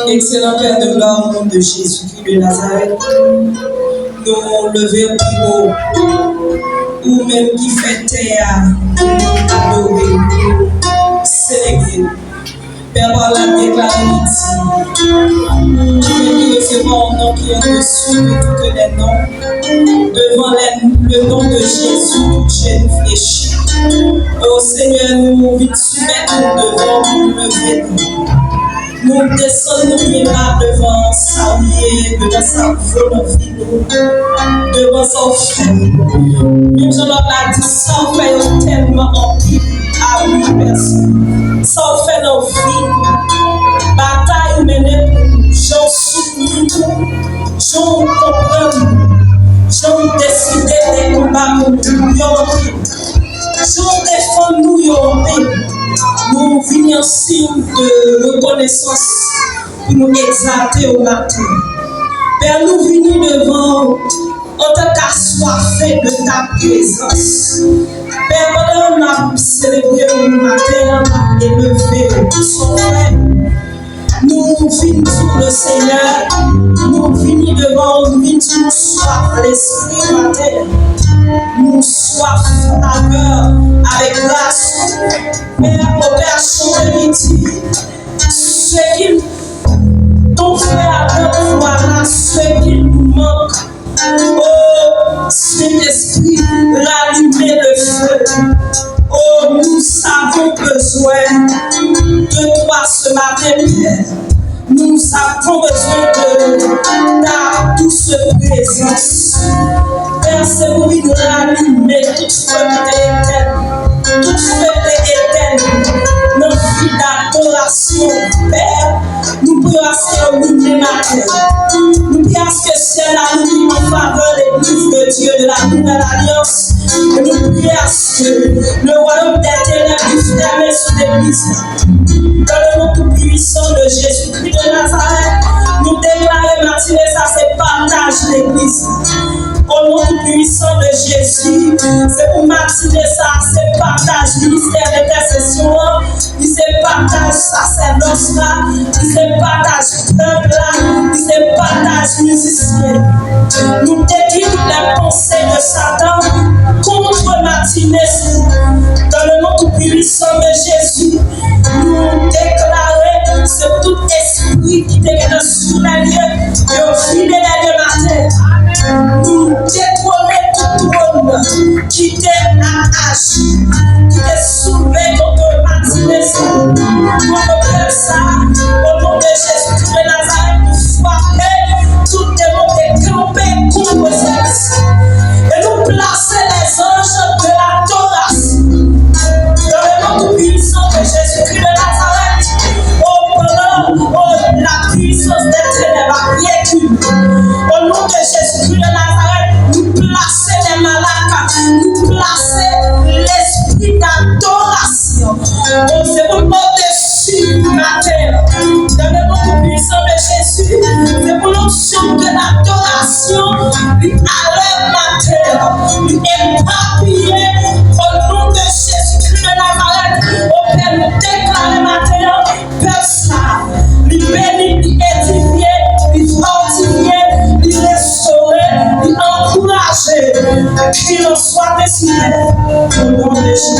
Excellent Père de gloire, au nom de Jésus-Christ de Nazareth, nous levons plus haut, ou même qui fait terre, adorer, célébrer. Père, par la déclaration ici, nous recevons un nom qui est au-dessus de tous les noms, devant le nom de Jésus, tout chaîne fléchie. Oh Seigneur, nous vite soumettre devant nous lever. Nous descendons pas devant sa vie, devant sa volonté, devant son fait. Même si on a dit, sans faire tellement empire à 8 personnes, sans faire nos vies, bataille menée, j'en soutiens, j'en comprends, j'en décidé de combattre pour nous, j'en défends nous, nous venons en signe de reconnaissance pour nous exalter au matin. Père, nous venons devant en tant qu'assoiffés de ta présence. Père, pendant qu'on a célébré le matin et élevé son frère, nous venons sur le Seigneur, nous venons devant, nous venons sur soif l'esprit matin. Nous soif à cœur avec grâce. Père, au Père, chante ce qu'il t'ont fait à notre voilà, ce qu'il nous manque. Oh, Saint-Esprit, rallumer le feu. Oh, nous avons besoin de toi ce matin, Père. Nous avons besoin de ta douce présence. Père, c'est pour nous rallumer toute feu éternelle, toute feu éternelle, nos vies d'adoration. Père, nous prions à ce que nous prions à ce que c'est la nuit en faveur de l'église de Dieu de la nouvelle alliance. Et nous prions à ce que le royaume des ténèbres puisse fermer sur l'église. Dans le nom tout puissant de Jésus-Christ de Nazareth, nous déclarons matinée, ça c'est partage l'église. Au nom tout puissant de Jésus, c'est pour matinée, ça c'est partage ministère d'intercession, c'est partage sacerdoce là, c'est partage peuple là, c'est partage musicien. Nous détruisons les pensées de Satan contre matinée. Dans le nom tout puissant de Jésus, nous déclarons c'est tout esprit qui devient sous les lieux et au fil des matin. Nous détrônons tout trône qui t'est agi, qui t'est soulevé contre matinée. Contre ça, au nom de Jésus de Nazareth, nous frappons tout démon qui est campé contre ça. Et nous placer les anges de l'adoration dans le nom tout puissant de Jésus-Christ de Nazareth. La puissance des ténèbres a vécu. Au nom de Jésus-Christ de Nazareth, nous placer les malades, nous placer l'esprit d'adoration. On se remonte dessus ma terre. Dans le nom puissant de Jésus, c'est pour l'onction de l'adoration, lui enlève ma terre, lui éparpiller au nom de Jésus-Christ de Nazareth. Au Père, nous déclarons ma terre, Père ça, lui bénir, lui édifier, lui fortifier, lui restaurer, lui encourager, qu'il en soit décidé au nom de Jésus.